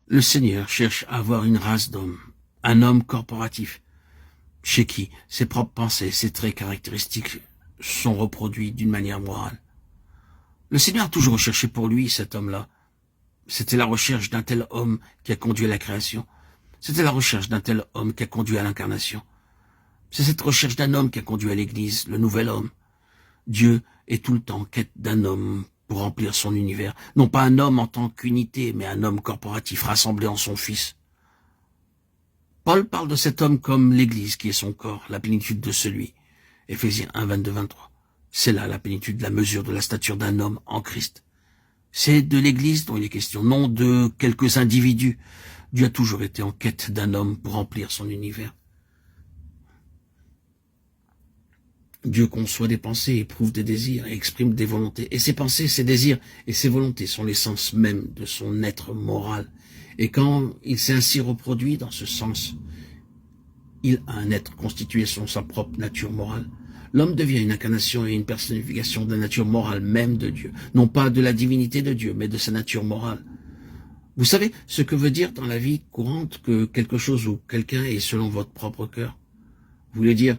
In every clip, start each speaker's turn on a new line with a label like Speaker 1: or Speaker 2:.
Speaker 1: Le Seigneur cherche à avoir une race d'hommes, un homme corporatif, chez qui ses propres pensées, ses traits caractéristiques sont reproduits d'une manière morale. Le Seigneur a toujours recherché pour lui cet homme-là. C'était la recherche d'un tel homme qui a conduit à la création. C'était la recherche d'un tel homme qui a conduit à l'incarnation. C'est cette recherche d'un homme qui a conduit à l'Église, le nouvel homme. Dieu est tout le temps en quête d'un homme pour remplir son univers. Non pas un homme en tant qu'unité, mais un homme corporatif rassemblé en son Fils. Paul parle de cet homme comme l'Église qui est son corps, la plénitude de celui. Éphésiens 1, 22, 23. C'est là la plénitude, la mesure de la stature d'un homme en Christ. C'est de l'Église dont il est question, non de quelques individus. Dieu a toujours été en quête d'un homme pour remplir son univers. Dieu conçoit des pensées, éprouve des désirs et exprime des volontés. Et ces pensées, ces désirs et ces volontés sont l'essence même de son être moral. Et quand il s'est ainsi reproduit dans ce sens, il a un être constitué selon sa propre nature morale. L'homme devient une incarnation et une personnification de la nature morale même de Dieu. Non pas de la divinité de Dieu, mais de sa nature morale. Vous savez ce que veut dire dans la vie courante que quelque chose ou quelqu'un est selon votre propre cœur? Vous voulez dire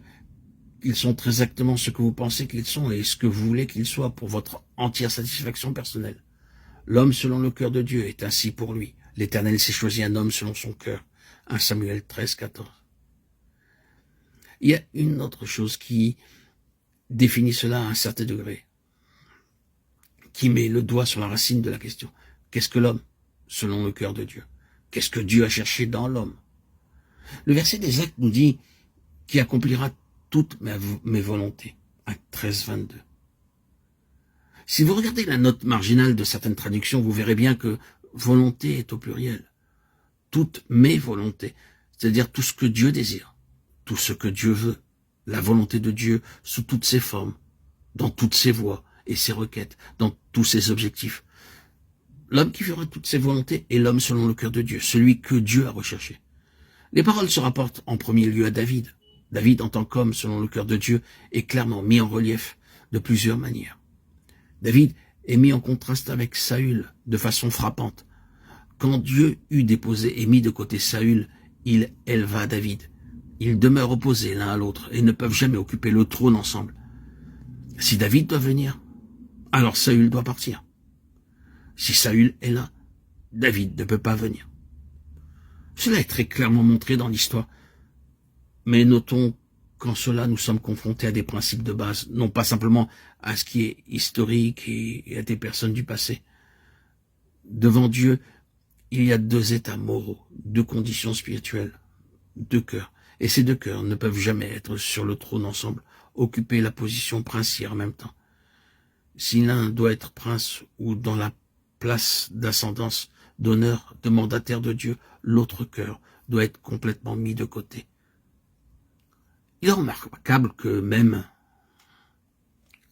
Speaker 1: qu'ils sont très exactement ce que vous pensez qu'ils sont et ce que vous voulez qu'ils soient pour votre entière satisfaction personnelle. L'homme selon le cœur de Dieu est ainsi pour lui. L'Éternel s'est choisi un homme selon son cœur. 1 Samuel 13, 14. Il y a une autre chose qui définit cela à un certain degré, qui met le doigt sur la racine de la question. Qu'est-ce que l'homme selon le cœur de Dieu? Qu'est-ce que Dieu a cherché dans l'homme? Le verset des Actes nous dit qui accomplira toutes mes volontés. Actes 13, 22. Si vous regardez la note marginale de certaines traductions, vous verrez bien que volonté est au pluriel. Toutes mes volontés, c'est-à-dire tout ce que Dieu désire, tout ce que Dieu veut, la volonté de Dieu sous toutes ses formes, dans toutes ses voies et ses requêtes, dans tous ses objectifs. L'homme qui fera toutes ses volontés est l'homme selon le cœur de Dieu, celui que Dieu a recherché. Les paroles se rapportent en premier lieu à David. David, en tant qu'homme selon le cœur de Dieu, est clairement mis en relief de plusieurs manières. David est mis en contraste avec Saül de façon frappante. Quand Dieu eut déposé et mis de côté Saül, il éleva David. Ils demeurent opposés l'un à l'autre et ne peuvent jamais occuper le trône ensemble. Si David doit venir, alors Saül doit partir. Si Saül est là, David ne peut pas venir. Cela est très clairement montré dans l'histoire. Mais notons qu'en cela, nous sommes confrontés à des principes de base, non pas simplement à ce qui est historique et à des personnes du passé. Devant Dieu, il y a deux états moraux, deux conditions spirituelles, deux cœurs. Et ces deux cœurs ne peuvent jamais être sur le trône ensemble, occuper la position princière en même temps. Si l'un doit être prince ou dans la place d'ascendance, d'honneur, de mandataire de Dieu, l'autre cœur doit être complètement mis de côté. Il est remarquable que même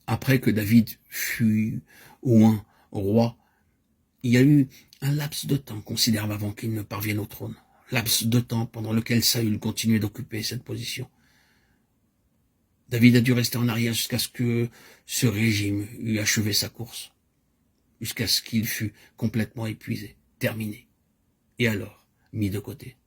Speaker 1: après que David fut oint roi, il y a eu un laps de temps considérable avant qu'il ne parvienne au trône. Laps de temps pendant lequel Saül continuait d'occuper cette position. David a dû rester en arrière jusqu'à ce que ce régime eût achevé sa course, jusqu'à ce qu'il fût complètement épuisé, terminé, et alors mis de côté.